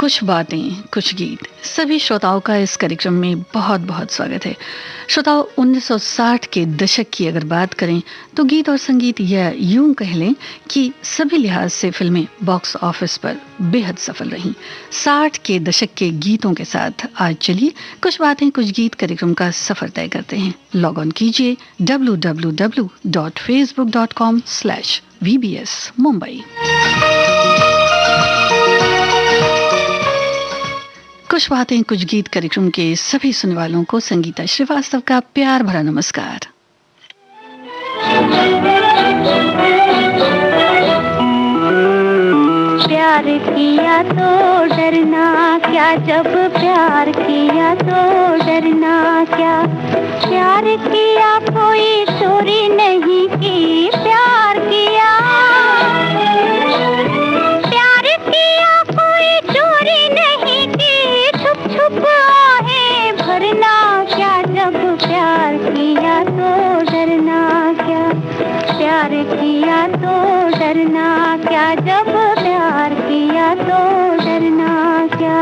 कुछ बातें कुछ गीत सभी श्रोताओं का इस कार्यक्रम में बहुत बहुत स्वागत है। श्रोताओं, 1960 के दशक की अगर बात करें तो गीत और संगीत या यूं कह लें कि सभी लिहाज से फिल्में बॉक्स ऑफिस पर बेहद सफल रहीं। 60 के दशक के गीतों के साथ आज चलिए कुछ बातें कुछ गीत कार्यक्रम का सफर तय करते हैं। लॉग ऑन कीजिए www.facebook.com/VBS Mumbai। कुछ बातें कुछ गीत कार्यक्रम के सभी सुनने वालों को संगीता श्रीवास्तव का प्यार भरा नमस्कार। प्यार किया तो डरना क्या, जब प्यार किया तो डरना क्या। प्यार किया कोई चोरी नहीं की, प्यार किया कोई चोरी नहीं की। छुप छुप आहें भरना क्या, जब प्यार किया तो डरना क्या। प्यार किया तो डरना क्या, जब प्यार किया तो डरना क्या।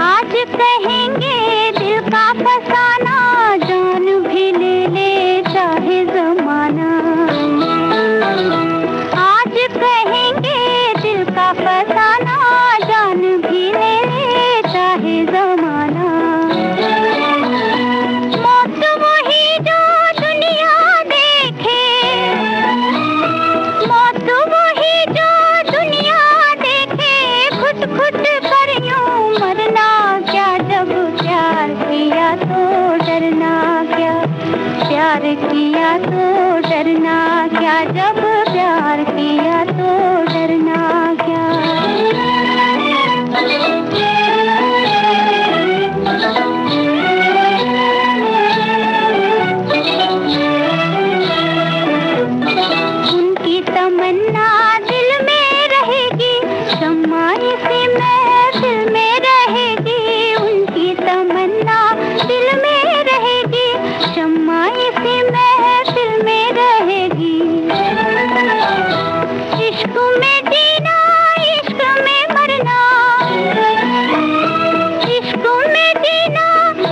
आज कहेंगे दिल का फसाना, जान भी ले ले चाहे जमाना। आज कहेंगे दिल का फसाना, जान भी ले ले चाहे जमाना। मौत वही जो दुनिया देखे, मौत वही जो दुनिया देखे। घुट घुट कर यूं मरना क्या, जब प्यार किया तो डरना क्या। प्यार किया तो डरना क्या, जब प्यार किया तो डरना क्या। उनकी तमन्ना दिल में रहेगी, शम्मा इसी महफिल में रहेगी। उनकी तमन्ना दिल में रहेगी, शम्मा इसी महफिल में रहेगी। इश्क में जीना इश्क में मरना, इश्क में जीना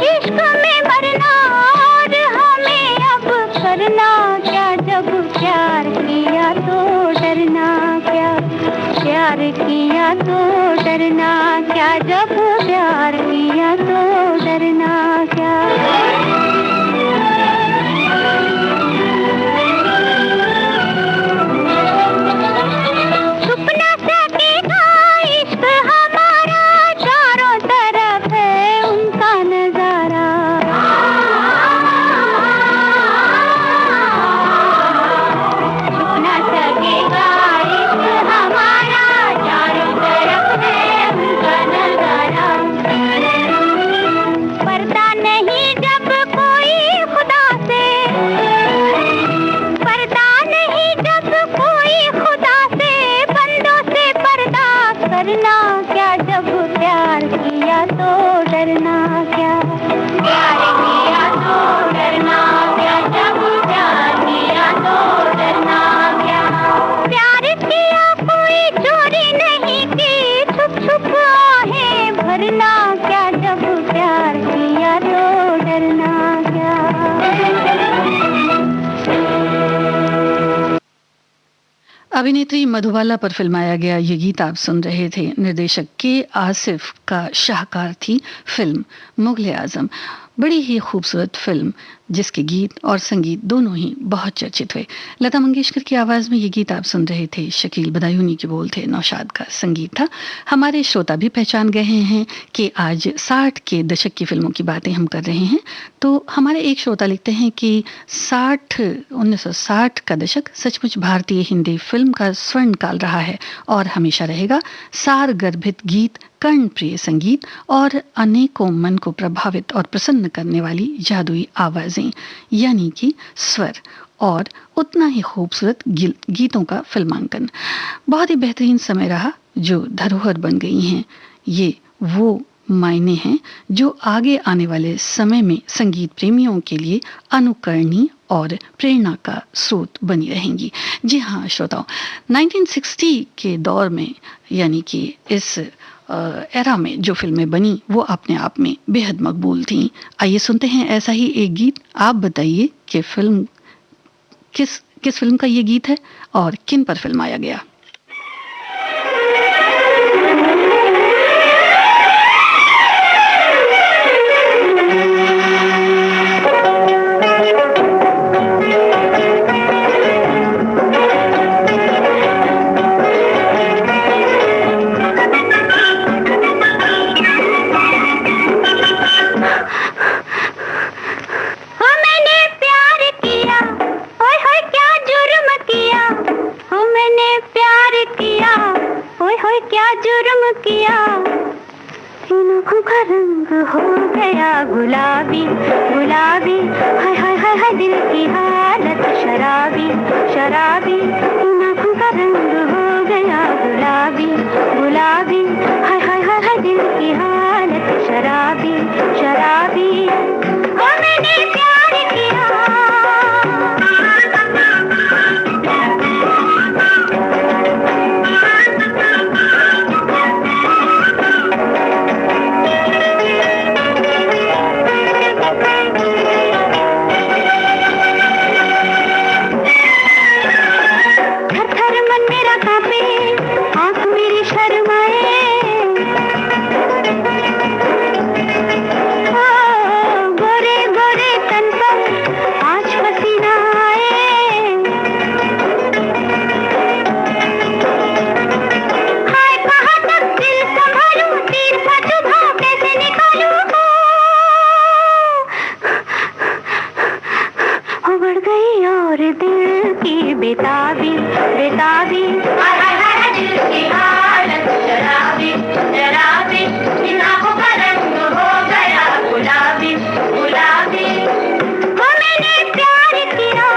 इश्क में मरना। और हमें अब करना क्या, जब प्यार किया तो डरना क्या। प्यार किया तो डरना क्या, जब प्यार किया तो डरना क्या। छुप न सकेगा इश्क हमारा, चारों तरफ है उनका नजारा। छुप न सकेगा इश्क हमारा, चारों तरफ है उनका नजारा। पर्दा नहीं जब कोई खुदा से, पर्दा नहीं जब कोई खुदा से। बंदों से पर्दा करना क्या, जब प्यार किया तो डरना क्या। प्यार किया तो डरना क्या, जब प्यार किया तो डरना क्या। प्यार किया कोई चोरी नहीं की, छुप छुप आहें भरना क्या, जब प्यार किया तो डरना क्या। अभिनेत्री मधुबाला पर फिल्माया गया ये गीत आप सुन रहे थे। निर्देशक के आसिफ का शाहकार थी फिल्म मुगले आजम। बड़ी ही खूबसूरत फिल्म जिसके गीत और संगीत दोनों ही बहुत चर्चित हुए। लता मंगेशकर की आवाज़ में ये गीत आप सुन रहे थे। शकील बदायूनी के बोल थे, नौशाद का संगीत था। हमारे श्रोता भी पहचान गए हैं कि आज 60 के दशक की फिल्मों की बातें हम कर रहे हैं। तो हमारे एक श्रोता लिखते हैं कि 1960 का दशक सचमुच भारतीय हिंदी फिल्म का स्वर्ण काल रहा है और हमेशा रहेगा। सार गर्भित गीत, कर्णप्रिय संगीत और अनेकों मन को प्रभावित और प्रसन्न करने वाली जादुई आवाजें यानी कि स्वर और उतना ही खूबसूरत गीतों का फिल्मांकन। बहुत ही बेहतरीन समय रहा जो धरोहर बन गई हैं। ये वो मायने हैं जो आगे आने वाले समय में संगीत प्रेमियों के लिए अनुकरणीय और प्रेरणा का स्रोत बनी रहेंगी। जी हाँ श्रोताओ, 1960 के दौर में यानी कि इस एरा में जो फिल्में बनी वो अपने आप में बेहद मकबूल थीं। आइए सुनते हैं ऐसा ही एक गीत। आप बताइए कि फिल्म किस फिल्म का ये गीत है और किन पर फिल्माया गया। गुलाबी गुलाबी हाय हाय हाय हाय दिल की हालत शराबी शराबी आँखों का रंग हो गया गुलाबी गुलाबी हाय हाय हाय हाय दिल की हालत शराबी शराबी ओ मैंने प्यार किया। बेताबी बेताबी हाय हाय हाय दिल की हालत शराबी शराबी इन आँखों का रंग हो गया गुलाबी गुलाबी ओ मैंने प्यार किया।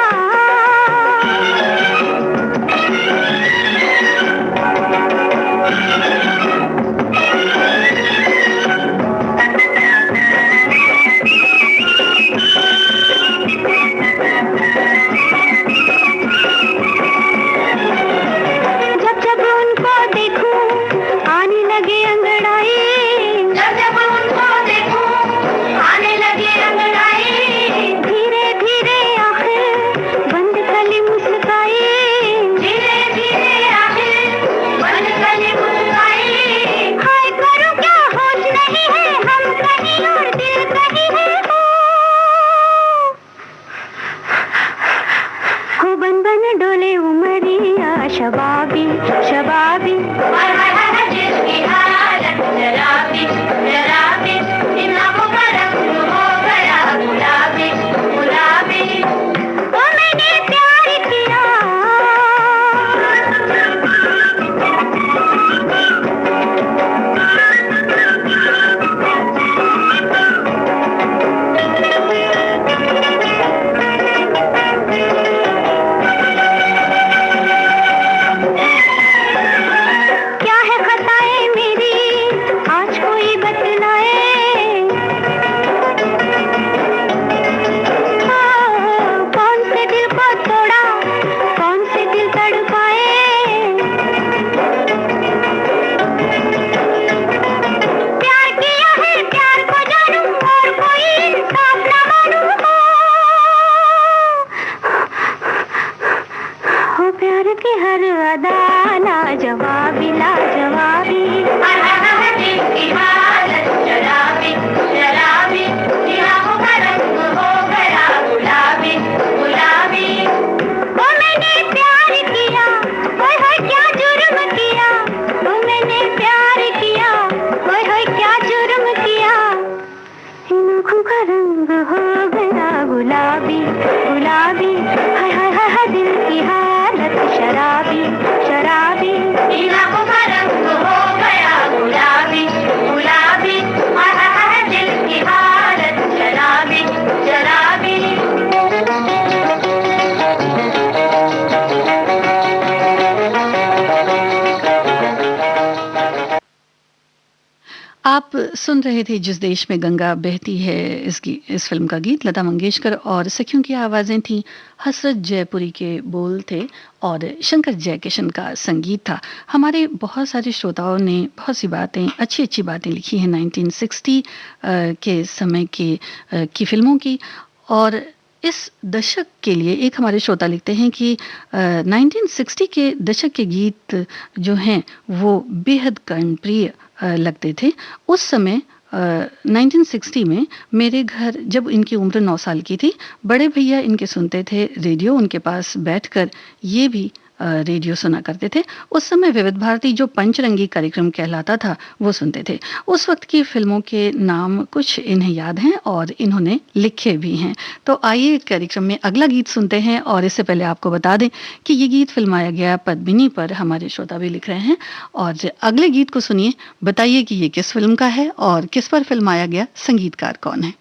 शबाबी शबाबी हाय हाय हाय जिसकी हालत शराबी शराबी इन आँखों का रंग हो गया गुलाबी गुलाबी ओ मैंने प्यार किया। प्यार की हर अदा लाजवाबी लाजवाबी हाय हाय हाय दिल की हालत शराबी शराबी आँखों का रंग हो गया गुलाबी गुलाबी ओ मैंने प्यार किया। ओए होए क्या जुर्म किया, ओ मैंने प्यार किया। ओए होए क्या जुर्म किया, इन आँखों का रंग हो गया आप सुन रहे थे जिस देश में गंगा बहती है, इस फिल्म का गीत लता मंगेशकर और सखियों की आवाज़ें थीं। हसरत जयपुरी के बोल थे और शंकर जयकिशन का संगीत था। हमारे बहुत सारे श्रोताओं ने बहुत सी बातें, अच्छी अच्छी बातें लिखी हैं 1960 के समय की फिल्मों की। और इस दशक के लिए एक हमारे श्रोता लिखते हैं कि 1960 के दशक के गीत जो हैं वो बेहद कर्णप्रिय लगते थे। उस समय 1960 में मेरे घर, जब इनकी उम्र 9 साल की थी, बड़े भैया इनके सुनते थे रेडियो, उनके पास बैठकर ये भी रेडियो सुना करते थे। उस समय विविध भारती जो पंचरंगी कार्यक्रम कहलाता था वो सुनते थे। उस वक्त की फिल्मों के नाम कुछ इन्हें याद हैं और इन्होंने लिखे भी हैं। तो आइए कार्यक्रम में अगला गीत सुनते हैं। और इससे पहले आपको बता दें कि ये गीत फिल्माया गया पद्मिनी पर। हमारे श्रोता भी लिख रहे हैं और अगले गीत को सुनिए, बताइए कि ये किस फिल्म का है और किस पर फिल्माया गया, संगीतकार कौन है।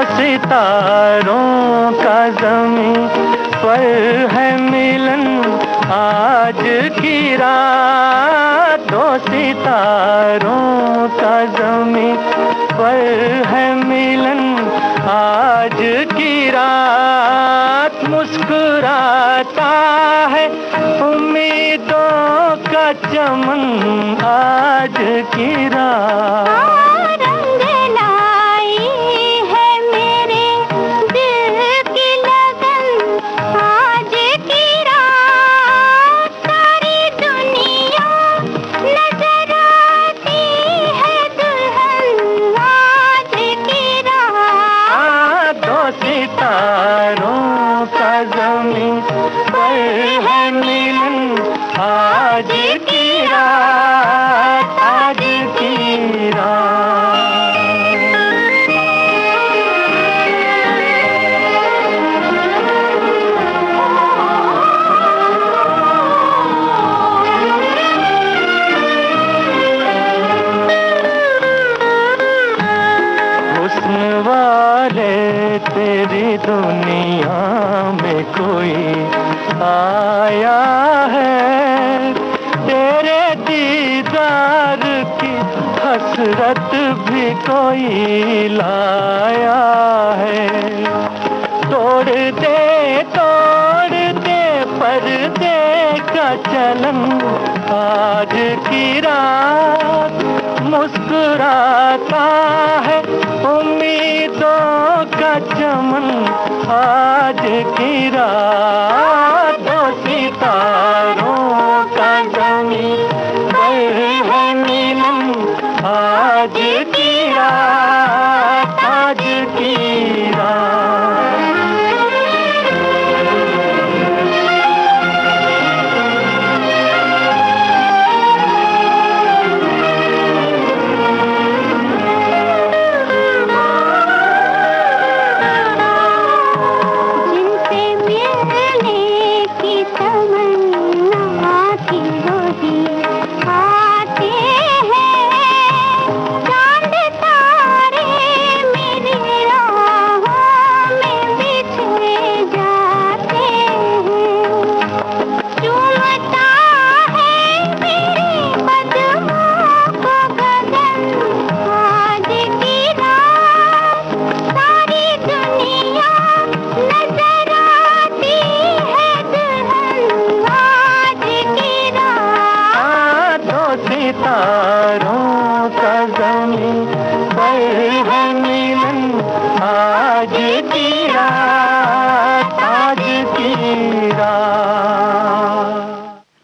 सितारों का ज़मीं पर है मिलन आज की रात, दो सितारों का ज़मीं पर है मिलन आज की रात। मुस्कुराता है उम्मीदों का चमन आज की रात। तेरी दुनिया में कोई आया है, तेरे दीदार की हसरत भी कोई लाया है। तोड़ दे पर्दे का चलन आज की रात। मुस्कुराता है उम्मीदों का चमन आज की रात। दो सितारों का ज़मीं पर है मिलन आज की रात, आज की रात।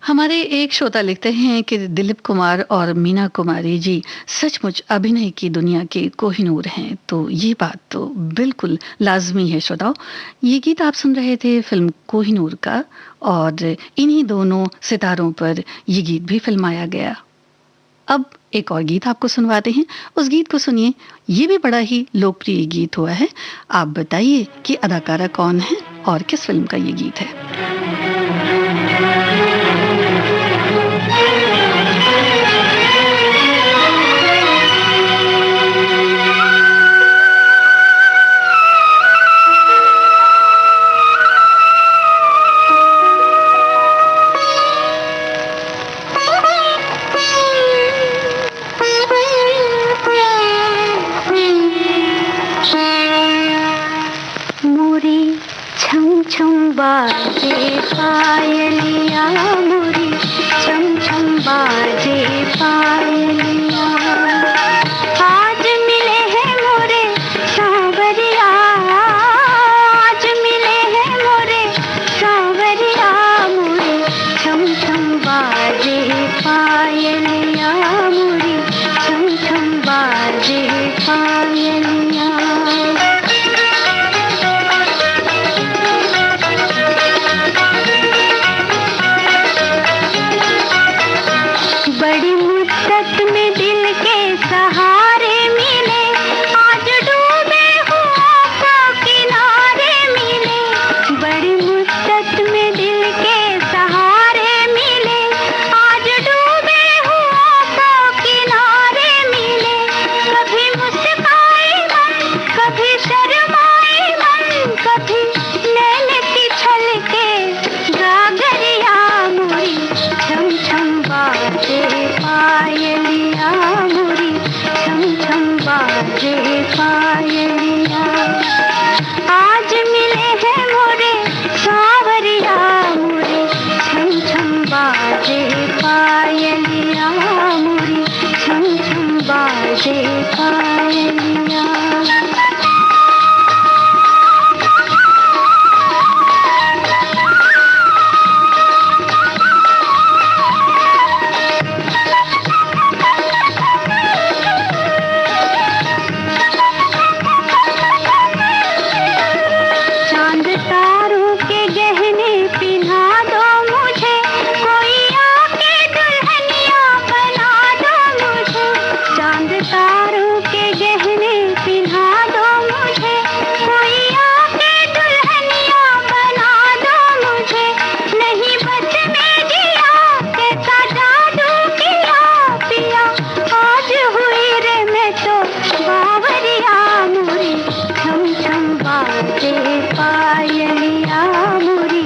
हमारे एक श्रोता लिखते हैं कि दिलीप कुमार और मीना कुमारी जी सचमुच अभिनय की दुनिया के कोहिनूर हैं। तो ये बात तो बिल्कुल लाजमी है श्रोताओं। ये गीत आप सुन रहे थे फिल्म कोहिनूर का और इन्हीं दोनों सितारों पर ये गीत भी फिल्माया गया। अब एक और गीत आपको सुनवाते हैं, उस गीत को सुनिए। ये भी बड़ा ही लोकप्रिय गीत हुआ है। आप बताइए कि अदाकारा कौन है और किस फिल्म का ये गीत है। छम बाजे पायलिया मोरी, छम छम बाजे पायलिया। आज मिले हैं मोरे सांवरिया, आज मिले हैं मोरे सांवरिया मोरी, छम छम बाजे पायलिया मोरी, छम छम बाजे पायलिया। बड़ी मुद्दत में दिल के सहारे मिले, आज डूबे हुओं को किनारे मिले। बड़ी मुद्दत में दिल के सहारे मिले, आज डूबे हुओं को किनारे मिले। कभी मुस्काए मन, कभी शर्माए मन, कभी नैन की छलके गागरिया मोरी, छम छम बाजे पायलिया मोरी, छम छम बाजे पायलिया। आज मिले हैं मोरे सांवरिया मोरे, छम छम बाजे पायलिया मोरी, छम छम बाजे पायलिया। चांद तारों के गहने पिन्हा दो मुझे, कोई आके दुल्हनिया बना दो मुझे। चांद तारों के गहने पिन्हा दो मुझे, कोई आके दुल्हनिया बना दो मुझे। नहीं बच में जिया कैसा जादू किया पिया, आज हुई रे मैं तो बावरिया मोरी, छम छम बाजे पायलिया मोरी,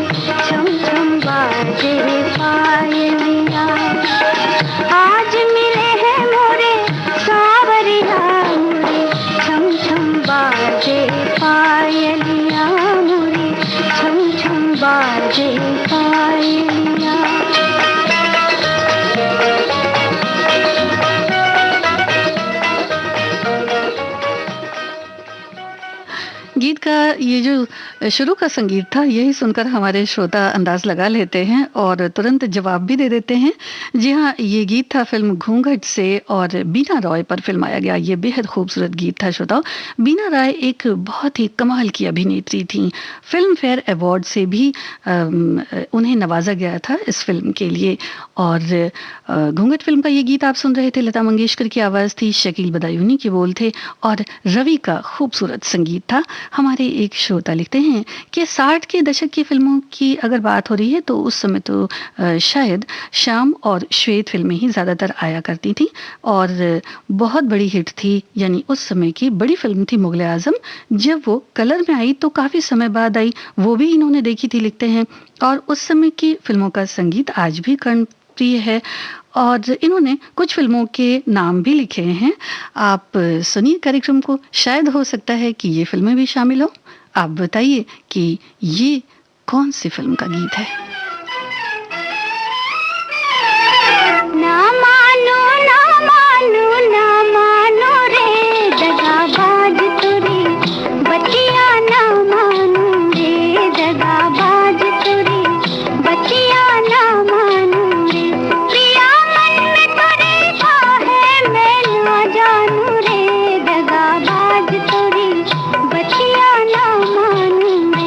छम छम बाजे पायलिया। आज मिले हैं मोरे सांवरिया मोरी, छम छम बाजे पायलिया मोरी, छम छम बाजे पायलिया। गीत का ये जो शुरू का संगीत था, यही सुनकर हमारे श्रोता अंदाज लगा लेते हैं और तुरंत जवाब भी दे देते हैं। जी हाँ, ये गीत था फिल्म घूंघट से और बीना रॉय पर फिल्माया गया ये बेहद खूबसूरत गीत था। श्रोताओ, बीना रॉय एक बहुत ही कमाल की अभिनेत्री थी। फिल्म फेयर अवार्ड से भी उन्हें नवाजा गया था इस फिल्म के लिए। और घूंघट फिल्म का ये गीत आप सुन रहे थे, लता मंगेशकर की आवाज़ थी, शकील बदायूनी के बोल थे और रवि का खूबसूरत संगीत था। हमारे एक श्रोता लिखते हैं कि 60 के दशक की फिल्मों की अगर बात हो रही है तो उस समय तो शायद श्याम और श्वेत फिल्में ही ज़्यादातर आया करती थी और बहुत बड़ी हिट थी। यानी उस समय की बड़ी फिल्म थी मुगले आजम। जब वो कलर में आई तो काफ़ी समय बाद आई, वो भी इन्होंने देखी थी लिखते हैं। और उस समय की फिल्मों का संगीत आज भी कर्णप्रिय है और इन्होंने कुछ फिल्मों के नाम भी लिखे हैं। आप सुनिए कार्यक्रम को, शायद हो सकता है कि ये फिल्में भी शामिल हो। आप बताइए कि ये कौन सी फिल्म का गीत है। ना मानो ना मानो ना मानो रे दगाबाज तुरी बतिया, ना मानो रे दगाबाज तुरी बतिया, ना मानो रे प्रिया मन में तुरे का है मैं ना जानू रे दगाबाज तुरी बतिया, ना मानो रे।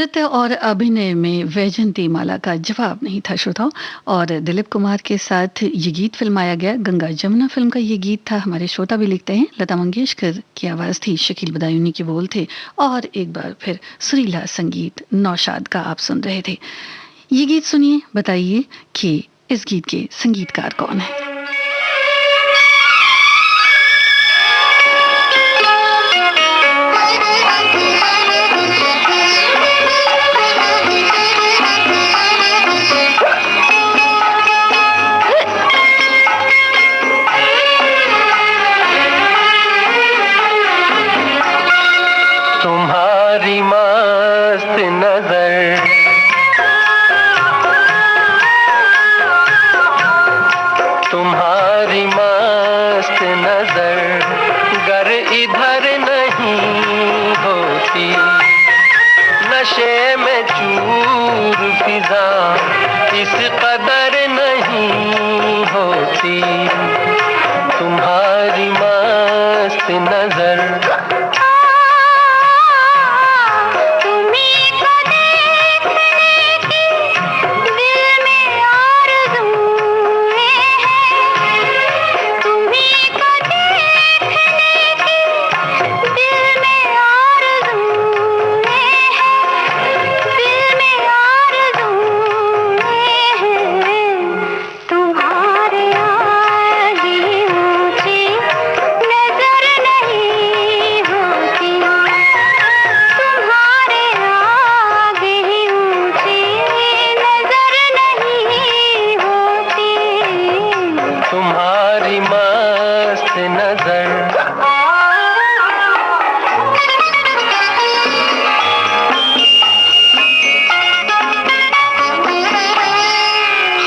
नृत्य और अभिनय में वैजंती माला का जवाब नहीं था श्रोताओं। और दिलीप कुमार के साथ ये गीत फिल्माया गया, गंगा जमुना फिल्म का ये गीत था। हमारे श्रोता भी लिखते हैं, लता मंगेशकर की आवाज़ थी, शकील बदायूनी के बोल थे, और एक बार फिर सुरीला संगीत नौशाद का आप सुन रहे थे। ये गीत सुनिए, बताइए कि इस गीत के संगीतकार कौन है। तुम्हारी मस्त नजर, तुम्हारी मस्त नजर गर इधर नहीं होती, नशे में चूर फिजा इस कदर नहीं होती, तुम्हारी मस्त नजर।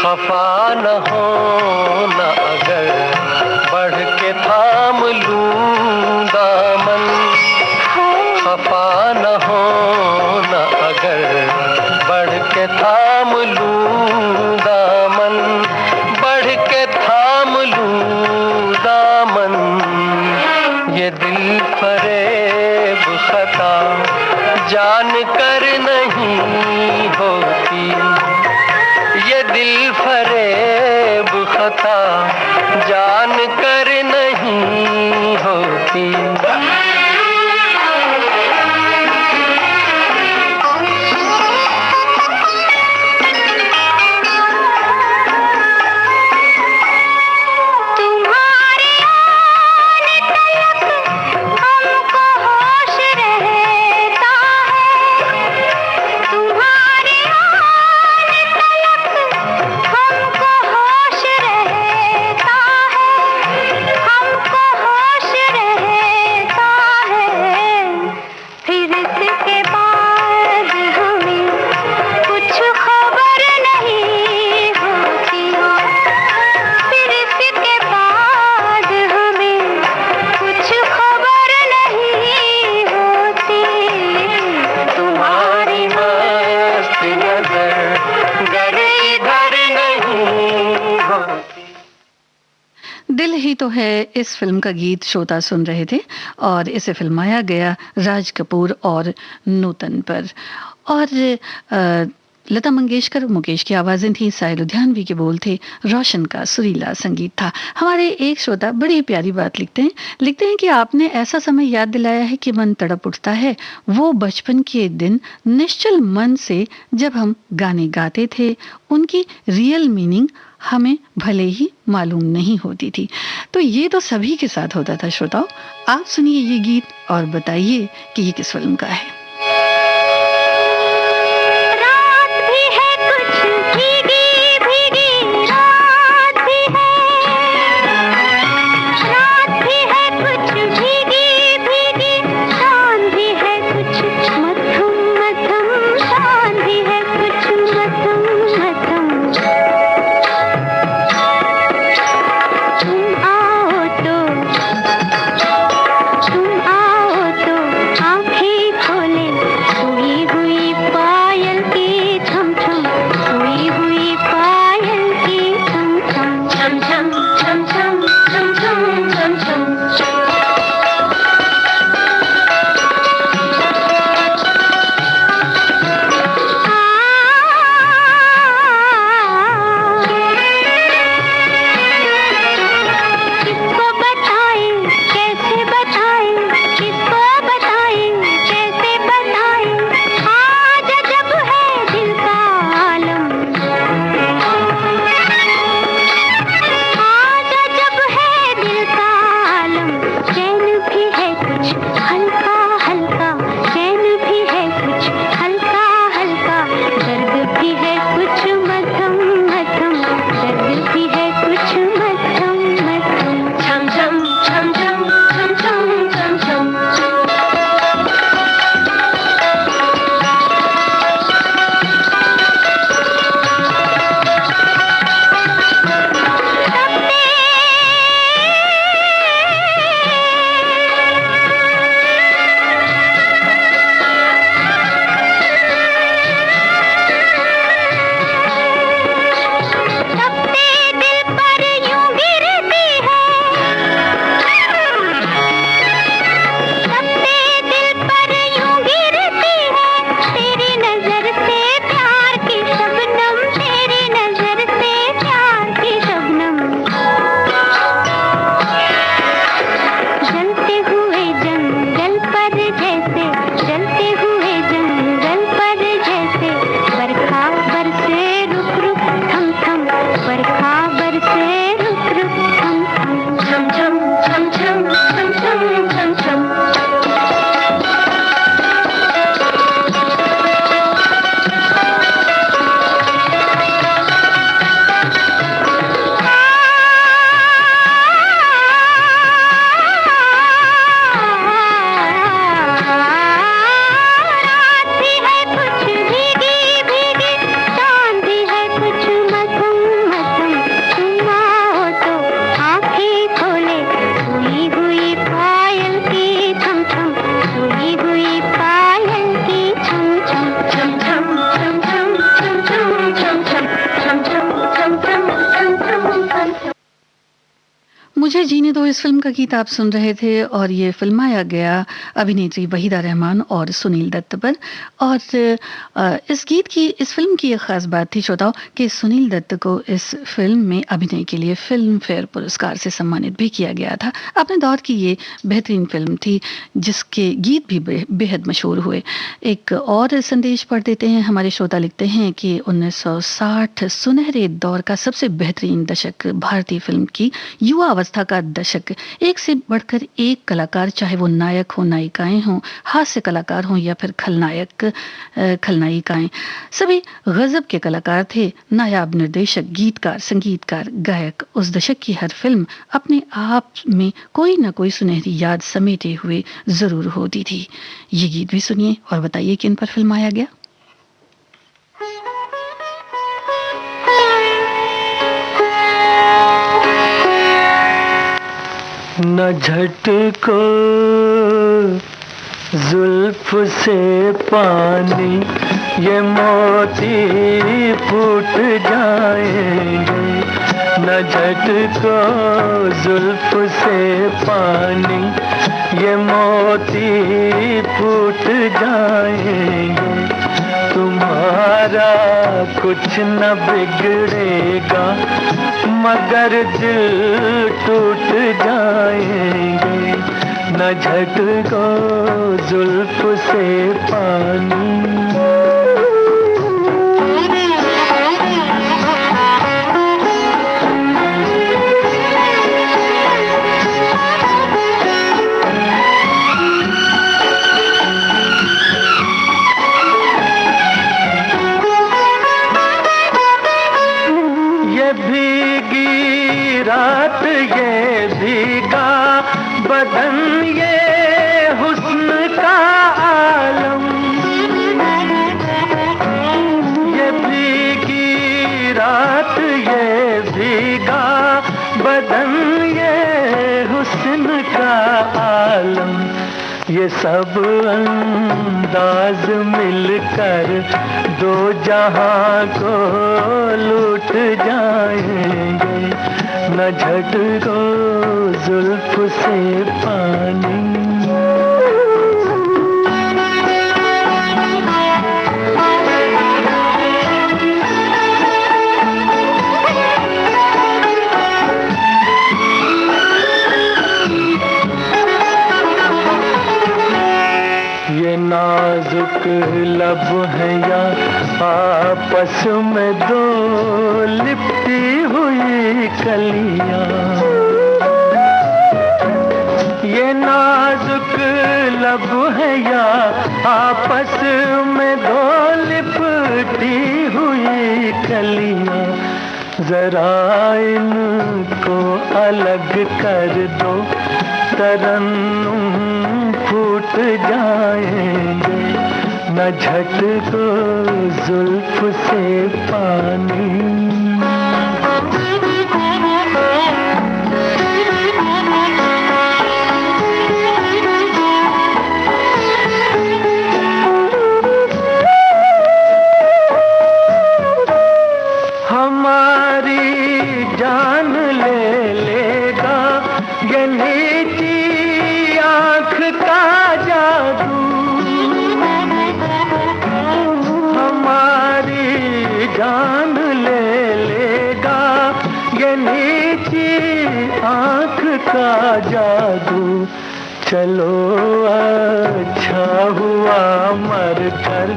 खफा न हो न अगर बढ़ के थाम लूं दामन, खफा न हो न अगर बढ़ के थाम लूं दामन, बढ़ के थाम लूं दामन, ये दिल फरेब खता जान कर नहीं होती, ये दिल फरेब खता जान कर नहीं होती। दिल ही तो है इस फिल्म का गीत श्रोता सुन रहे थे, और इसे फिल्माया गया राज कपूर और नूतन पर। और लता मंगेशकर, मुकेश की आवाज़ें थी, साहिल लुधियानवी के बोल थे, रोशन का सुरीला संगीत था। हमारे एक श्रोता बड़ी प्यारी बात लिखते हैं कि आपने ऐसा समय याद दिलाया है कि मन तड़प उठता है, वो बचपन के दिन निश्चल मन से जब हम गाने गाते थे, उनकी रियल मीनिंग हमें भले ही मालूम नहीं होती थी। तो ये तो सभी के साथ होता था श्रोताओं। आप सुनिए ये गीत और बताइए कि ये किस फिल्म का है। खोले मुझे जीने दो इस फिल्म का गीत आप सुन रहे थे और ये फिल्माया गया अभिनेत्री वहीदा रहमान और सुनील दत्त पर। और इस फिल्म की एक खास बात थी श्रोताओ कि सुनील दत्त को इस फिल्म में अभिनय के लिए फिल्म फेयर पुरस्कार से सम्मानित भी किया गया था। अपने दौर की ये बेहतरीन फिल्म थी जिसके गीत भी बेहद मशहूर हुए। एक और संदेश पढ़ देते हैं, हमारे श्रोता लिखते हैं कि 1960 सुनहरे दौर का सबसे बेहतरीन दशक, भारतीय फिल्म की युवा अवस्था का दशक। एक से बढ़कर एक कलाकार, चाहे वो नायक हो, नायिकाएं हों, हास्य कलाकार हों या फिर खलनायिकाएं, सभी गजब के कलाकार थे। नायाब निर्देशक, गीतकार, संगीतकार, गायक। उस दशक की हर फिल्म अपने आप में कोई ना कोई सुनहरी याद समेटे हुए जरूर होती थी। ये गीत भी सुनिए और बताइए किन पर फिल्माया गया। न झटको जुल्फ से पानी, ये मोती फूट जाएंगे। न झटको जुल्फ से पानी, ये मोती फूट जाएंगे। तुम्हारा कुछ न बिगड़ेगा मगर दिल टूट जाएंगे। न झटको जुल्फ से पानी। रात ये भीगा बदन, ये हुस्न का आलम। ये भीगी रात ये भीगा बदन, ये हुस्न का आलम। ये सब अंदाज मिलकर दो जहां को लूट जाएंगे। न झटको जुल्फ से पानी। ये नाजुक लब है या आपस में दो लिपटी हुई कलियां। ये नाजुक लब है या आपस में दो लिपटी हुई कलियां। जरा इनको अलग कर दो, तरन्नुम फूट जाएंगे। न झटको जुल्फ से पानी। हमारी जान ले लेगा ये नीची आँख का जादू। हमारी जान ले लेगा ये नीची आँख का जादू। चलो अच्छा हुआ मर कर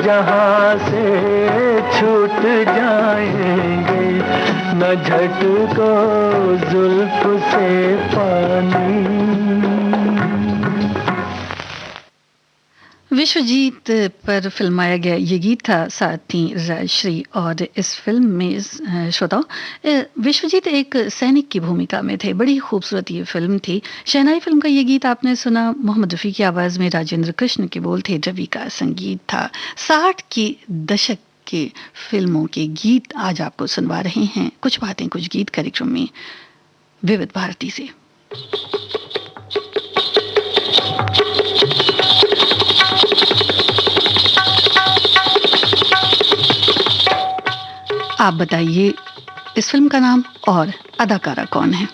जहाँ से छूट जाएंगे। न झटको जुल्फ से पानी। विश्वजीत पर फिल्माया गया ये गीत था, साथ थी राजश्री। और इस फिल्म में श्रोताओ, विश्वजीत एक सैनिक की भूमिका में थे। बड़ी खूबसूरत ये फिल्म थी। शहनाई फिल्म का ये गीत आपने सुना, मोहम्मद रफ़ी की आवाज़ में, राजेंद्र कृष्ण के बोल थे, रवि का संगीत था। 60 के दशक के फिल्मों के गीत आज आपको सुनवा रहे हैं कुछ बातें कुछ गीत कार्यक्रम में विविध भारती से। आप बताइए इस फिल्म का नाम और अदाकारा कौन है।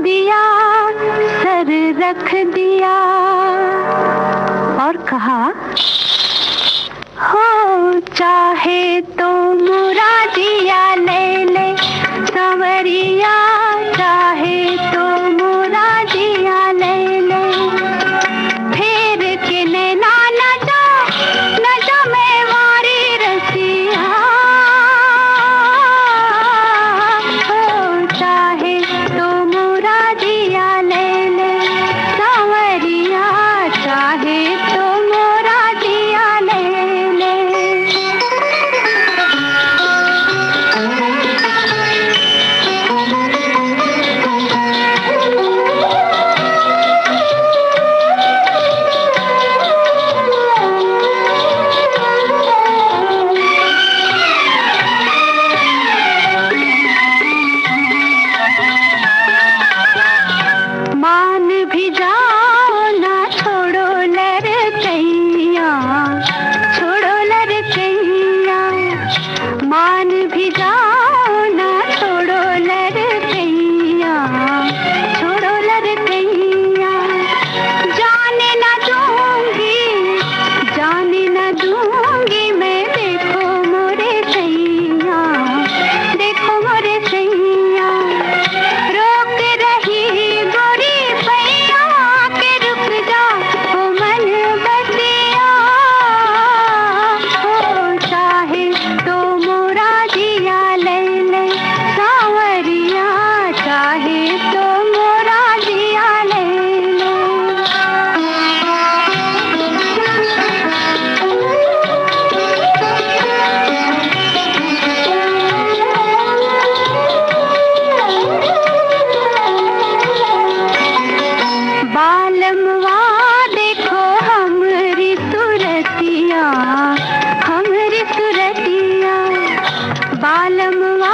दिया, सर रख दिया और कहा, हो चाहे तो मुरादिया ले ले सांवरिया, चाहे तो मुरादिया ले ले, फिर के नैना न जा मैं वारी रसिया, हो चाहे तो मुरादिया ले ले सांवरिया, चाहे तो मुरादिया ले ले। मान भी जाओ ना, छोड़ो लड़कैया, छोड़ो लड़कैया, मान भी जाओ ना, छोड़ो लड़कैया, छोड़ो लड़कैया, जाने न दूंगी, जाने न दूंगी मैं, देखो मोरे सैया, देखो मोरे सैया, रोक रही गोरी पैया के रुक जा ओ मन बसिया, हो चाहे तो मुरादिया ले ले सांवरिया, चाहे तो मुरादिया ले ले। बालमवा देखो हमरी सुरतिया, हमरी सुरतिया, बालमवा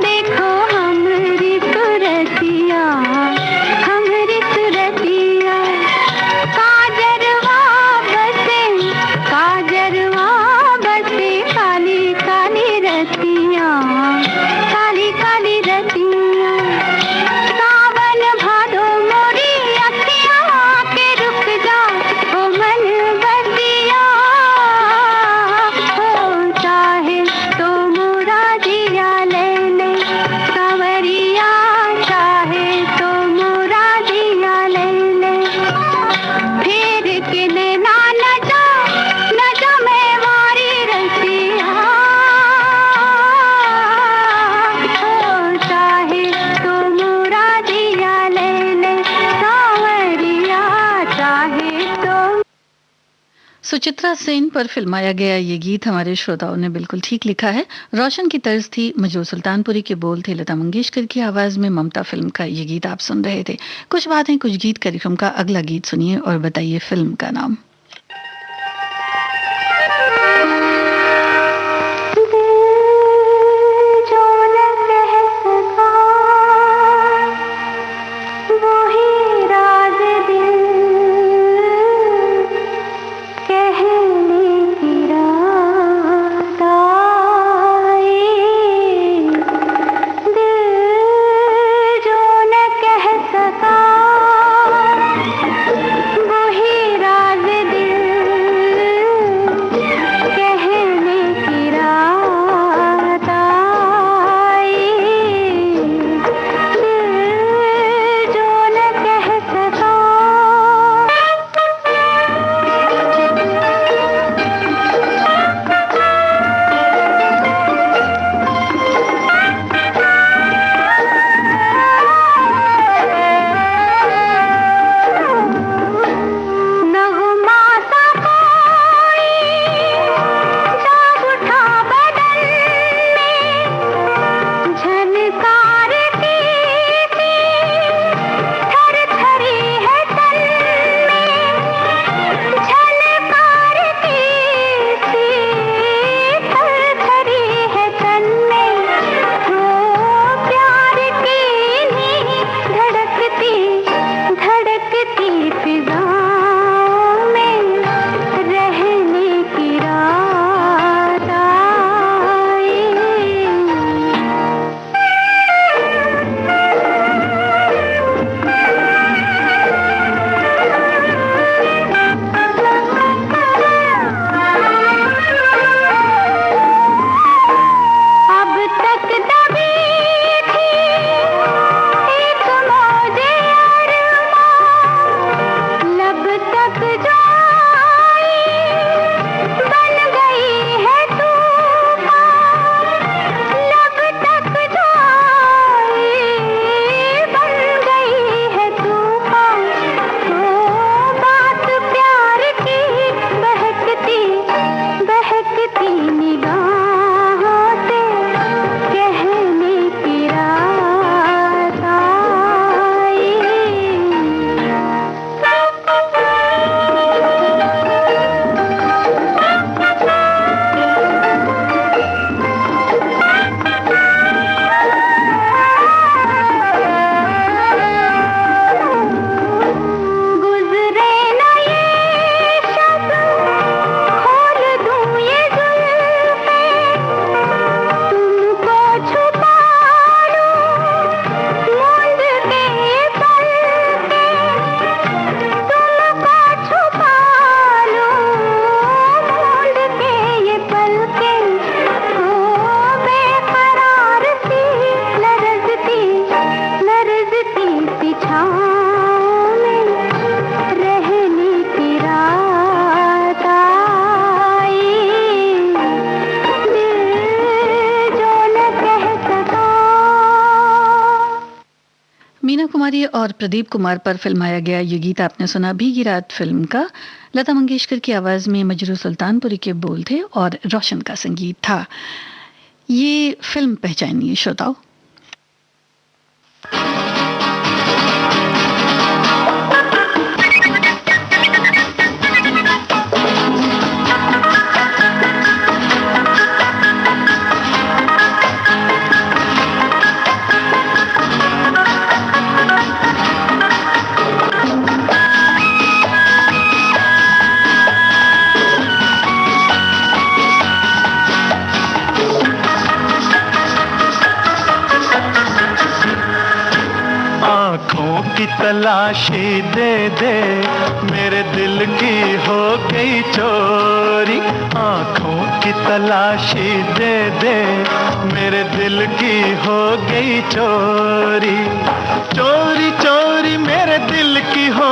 देखो हमरी सुरतिया, हमरी सुरतिया, काजरवा बसे, काजरवा बसे, काली काली रतिया, काली काली रतिया, सावन भादो मोरी अखिया के रुक जा ओ मन बसिया, हो चाहे तो मुरादिया ले ले सांवरिया, चाहे तो मुरादिया ले ले, फिर के नैना न जा मैं वारी रसिया, हो चाहे तो मुरादिया ले ले सांवरिया, चाहे तो। सुचित्रा सेन पर फिल्माया गया ये गीत हमारे श्रोताओं ने बिल्कुल ठीक लिखा है। रोशन की तर्ज थी, मजरू सुल्तानपुरी के बोल थे लता मंगेशकर की आवाज में। ममता फिल्म का ये गीत आप सुन रहे थे। कुछ बातें कुछ गीत कार्यक्रम का अगला गीत सुनिए और बताइए फिल्म का नाम। जो न कह सका वही राज दिल कहने की रात आई, दिल जो न कह सका वही राज मीना कुमारी और प्रदीप कुमार पर फिल्माया गया ये गीत आपने सुना भीगी रात फिल्म का। लता मंगेशकर की आवाज में मजरू सुल्तानपुरी के बोल थे और रोशन का संगीत था। ये फिल्म पहचानिए श्रोताओ। की तलाशी दे दे मेरे दिल की हो गई चोरी। आँखों की तलाशी दे दे मेरे दिल की हो गई चोरी। चोरी चोरी मेरे दिल की हो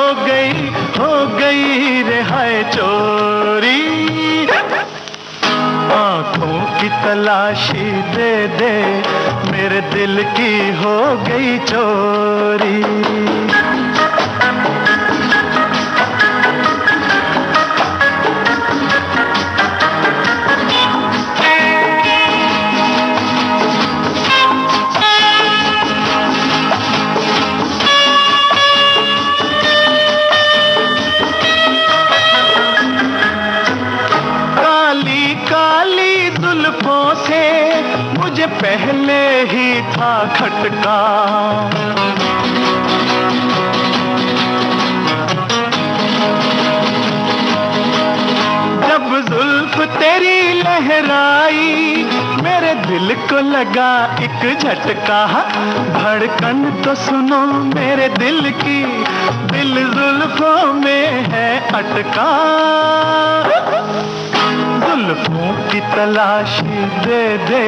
गई रिहाई चोरी। आँखों की तलाशी दे दे मेरे दिल की हो गई चोरी। मुझे पहले ही था खटका। जब जुल्फ तेरी लहराई मेरे दिल को लगा एक झटका। धड़कन तो सुनो मेरे दिल की, दिल जुल्फों में है अटका। जुल्फों की तलाशी दे दे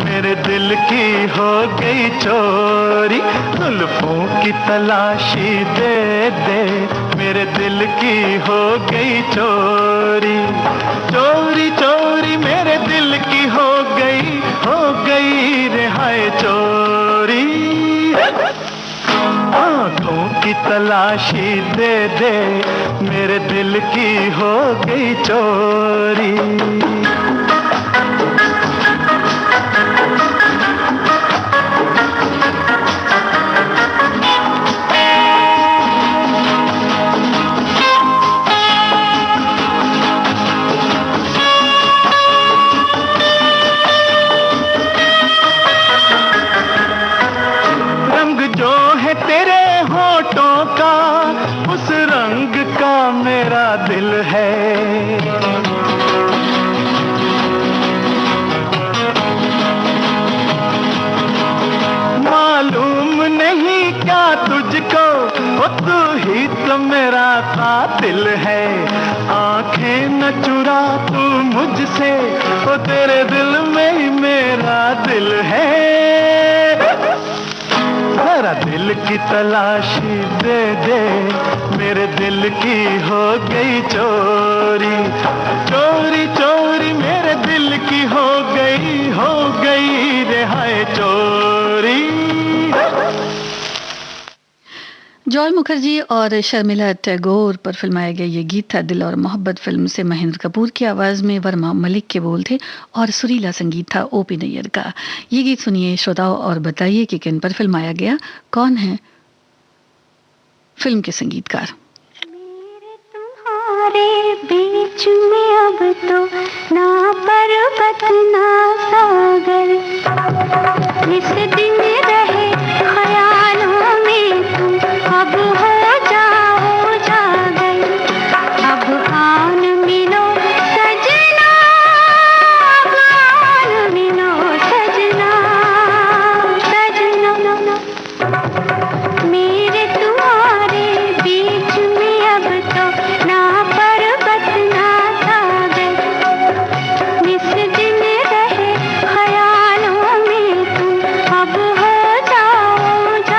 मेरे दिल की हो गई चोरी। जुल्फों की तलाशी दे दे मेरे दिल की हो गई चोरी। चोरी चोरी मेरे दिल की हो गई रिहाई चोरी। आँखों की तलाशी दे दे मेरे दिल की हो गई चोरी। रंग जो है तेरे होठों का उस रंग का मेरा दिल है। मालूम नहीं क्या तुझको वो तू ही तो मेरा कातिल है। आंखें न चुरा तू मुझसे वो तेरे दिल में ही मेरा दिल है। जरा दिल की तलाशी दे दे मेरे दिल की हो गई चोरी। चोरी चोरी मेरे दिल की हो गई रिहाई चोरी। जॉय मुखर्जी और शर्मिला टैगोर पर फिल्माया गया ये गीत था दिल और मोहब्बत फिल्म से। महेंद्र कपूर की आवाज में वर्मा मलिक के बोल थे और सुरीला संगीत था ओपी नैयर का। ये गीत सुनिए श्रोताओं और बताइए कि किन पर फिल्माया गया, कौन है फिल्म के संगीतकार। मेरे तुम्हारे बीच में अब तो ना पर्वत ना सागर, इस दिन रहे ख्यालों में तुम अब हो जाओ जागर। अब आन मिलो सजना, अब आन मिलो सजना, सजना। मेरे तुम्हारे बीच में अब तो ना पर्वत ना सागर, इस दिन रहे ख्यालों में तुम अब हो जाओ जागर।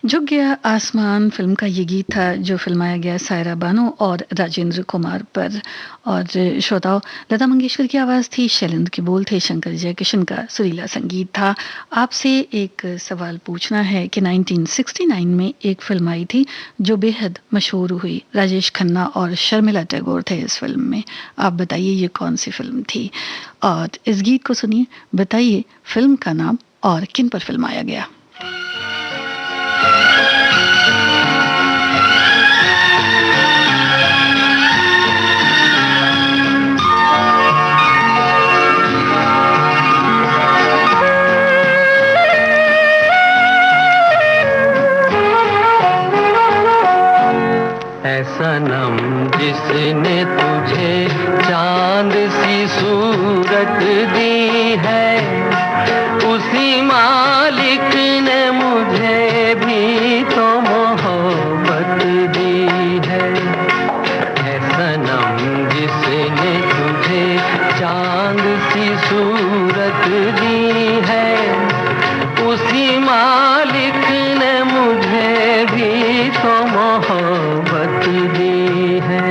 झुक गया आसमान फिल्म का ये गीत था जो फिल्माया गया सायरा बानो और राजेंद्र कुमार पर। और श्रोताओं, लता मंगेशकर की आवाज़ थी, शैलेंद्र के बोल थे, शंकर जयकिशन का सुरीला संगीत था। आपसे एक सवाल पूछना है कि 1969 में एक फिल्म आई थी जो बेहद मशहूर हुई। राजेश खन्ना और शर्मिला टैगोर थे इस फिल्म में। आप बताइए ये कौन सी फिल्म थी? और इस गीत को सुनिए, बताइए फिल्म का नाम और किन पर फिल्माया गया। सनम जिसने तुझे चांद सी सूरत दी है, उसी मालिक ने मुझे भी तो मोहब्बत दी है। सनम जिसने तुझे चांद सी सूरत दी है, उसी मालिक ने मुझे भी तो मोहब्बत दी है।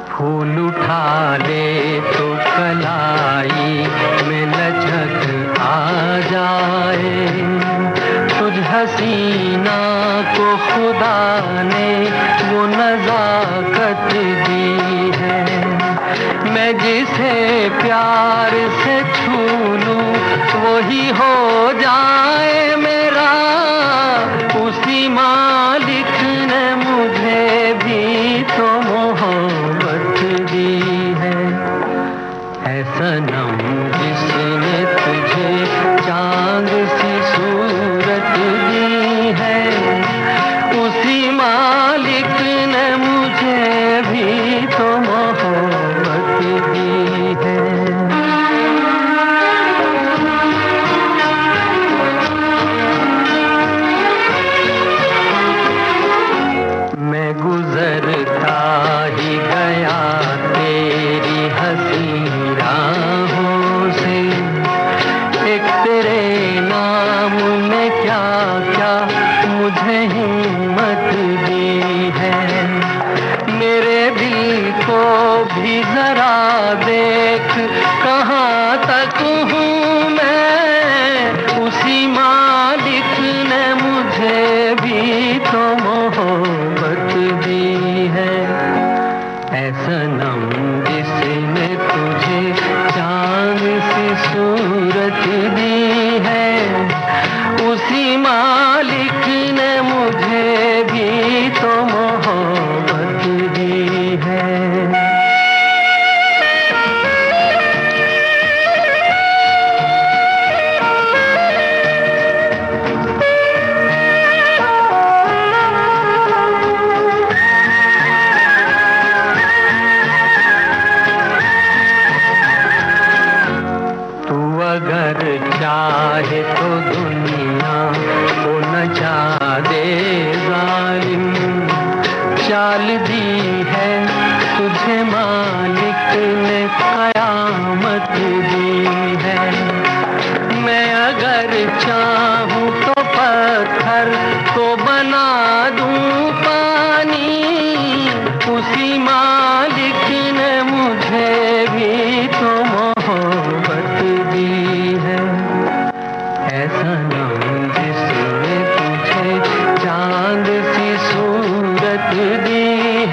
फूल उठा ले तो कलाई में लचक आ जाए, तुझ हसीना को खुदा ने वो नजाकत दी है। मैं जिसे प्यार से छू लूं वही हो जाए मेरा, उसी मालिक ने मुझे भी तो मोहब्बत दी है। सनम जिसने तुझे चांद सी सूरत दी है, उसी मालिक ने मुझे भी तो मोहब्बत दी है। मैं गुजरता ही गया तेरी हंसी राहों से, एक तेरे नाम ने क्या क्या मुझे हिम्मत दी है। मेरे दिल को भी जरा देख कहाँ तक हूँ मैं, उसी मालिक ने मुझे भी तो मोहब्बत दी है। सनम जिसने तुझे चांद सी सूरत दी है, उसी मालिक ने मुझे भी तो मोहब्बत दी है। अगर चाहे तो दुनिया को नचा दे जालिम, चाल दी है तुझे मालिक ने कयामत दी है। मैं अगर चाहूँ तो पत्थर को बना दूँ पानी, उसी मालिक ने मुझे भी तो मोहब्बत दी है। सनम जिसने तुझे चांद सी सूरत दी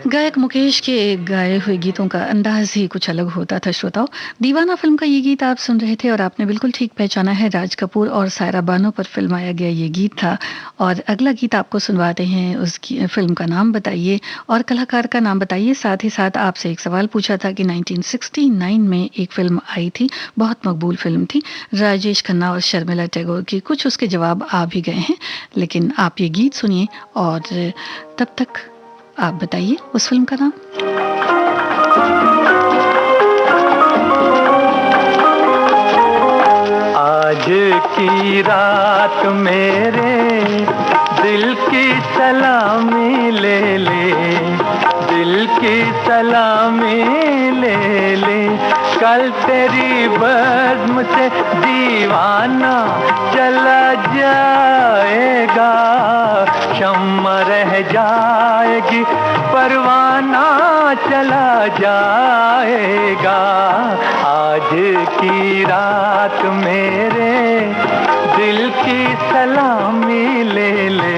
गायक मुकेश के गाए हुए गीतों का अंदाज ही कुछ अलग होता था श्रोताओं। दीवाना फिल्म का ये गीत आप सुन रहे थे और आपने बिल्कुल ठीक पहचाना है, राज कपूर और सायरा बानो पर फिल्माया गया ये गीत था। और अगला गीत आपको सुनवाते हैं, उस फिल्म का नाम बताइए और कलाकार का नाम बताइए। साथ ही साथ आपसे एक सवाल पूछा था कि 1969 में एक फिल्म आई थी, बहुत मकबूल फिल्म थी, राजेश खन्ना और शर्मिला टैगोर की। कुछ उसके जवाब आ भी गए हैं, लेकिन आप ये गीत सुनिए और तब तक आप बताइए उस फिल्म का नाम। आज की रात मेरे दिल की सलामी ले ले, दिल की सलामी ले ले, कल तेरी बज़्म से दीवाना चला जाएगा, शम्मा रह जाएगी परवाना चला जाएगा। आज की रात मेरे दिल की सलामी ले ले,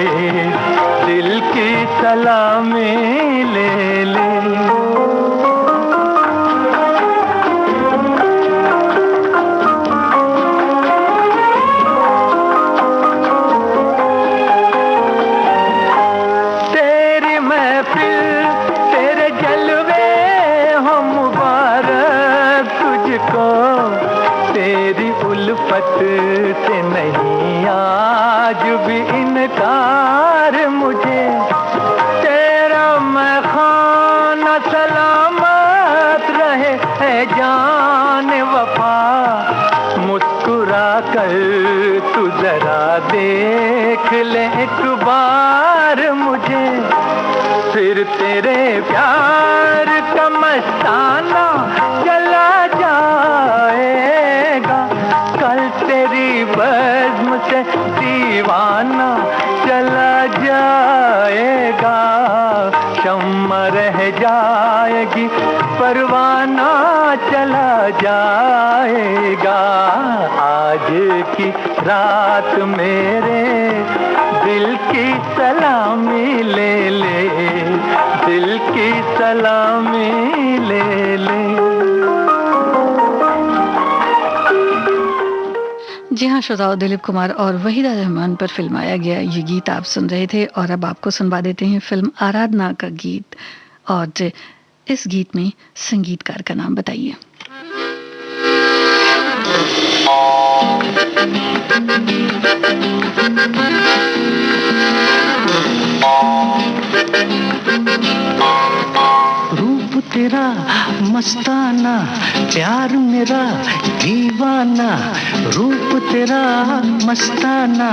दिल की सलामी ले ले। से नहीं आज भी इनकार मुझे, तेरा मैं खाना सलामत रहे है जान वफा। मुस्कुरा कर तू जरा देख ले एक बार मुझे, फिर तेरे प्यार का मस्ताना चला जाएगा, कल तेरी बज़्म से दीवाना चला जाएगा, शम्मा रह जाएगी परवाना चला जाएगा। आज की रात मेरे दिल की सलामी ले ले, दिल की सलामी ले ले। जी हाँ श्रोताओं, दिलीप कुमार और वहीदा रहमान पर फिल्माया गया ये गीत आप सुन रहे थे। और अब आपको सुनवा देते हैं फिल्म आराधना का गीत, और इस गीत में संगीतकार का नाम बताइए। रूप तेरा मस्ताना, प्यार मेरा दीवाना, रूप तेरा मस्ताना,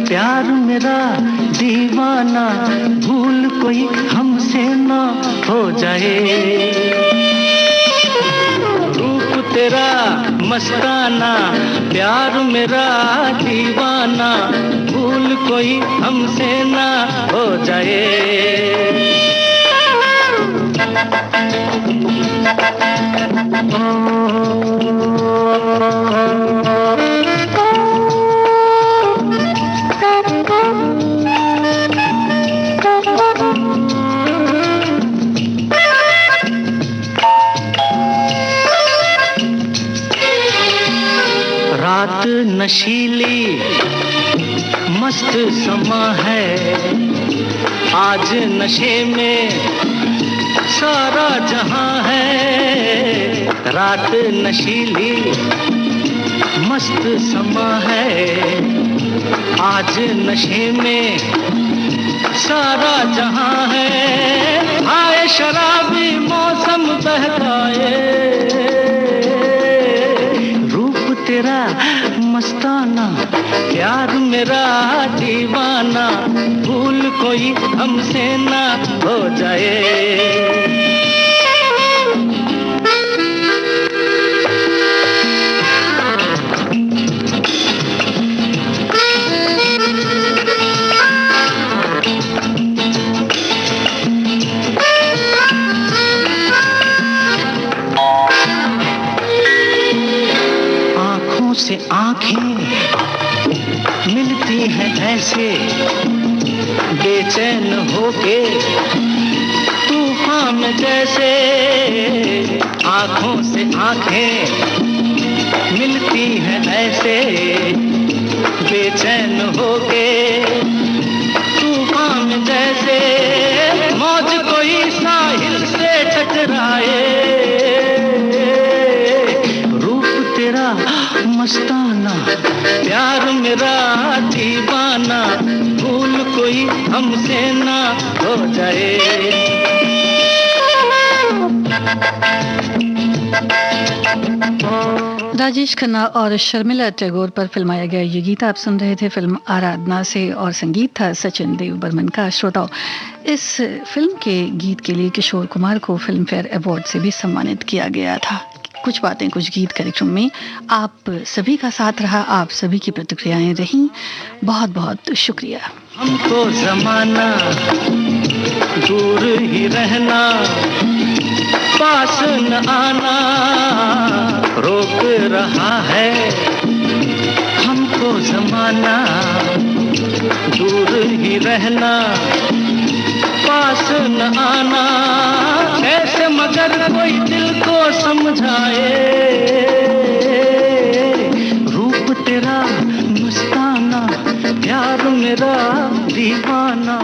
प्यार मेरा दीवाना, भूल कोई हमसे ना हो जाए। रूप तेरा मस्ताना, प्यार मेरा दीवाना, भूल कोई हमसे ना हो जाए। रात नशीली मस्त समा है, आज नशे में सारा जहां है। रात नशीली मस्त समा है, आज नशे में सारा जहां है। आए शराबी मौसम बहकाए, रूप तेरा मस्ताना, प्यार मेरा दीवाना, भूल कोई हमसे ना हो जाए। से आंखें मिलती हैं ऐसे, बेचैन होके तूफान में जैसे आंखों से आंखें मिलती हैं ऐसे बेचैन होके तूफान में जैसे मौज कोई साहिल से टकराए रूप तेरा मस्ताना प्यार मेरा दीवाना भूल कोई हमसे ना हो जाए। राजेश खन्ना और शर्मिला टैगोर पर फिल्माया गया ये गीत आप सुन रहे थे फिल्म आराधना से और संगीत था सचिन देव बर्मन का। श्रोताओं, इस फिल्म के गीत के लिए किशोर कुमार को फिल्म फेयर अवार्ड से भी सम्मानित किया गया था। कुछ बातें कुछ गीत कार्यक्रम में आप सभी का साथ रहा, आप सभी की प्रतिक्रियाएं रहीं, बहुत बहुत शुक्रिया। हमको जमाना दूर ही रहना पास न आना रोक रहा है हमको जमाना दूर ही रहना पास न आना कैसे मगर कोई दिल को समझाए रूप तेरा मस्ताना प्यार मेरा दीवाना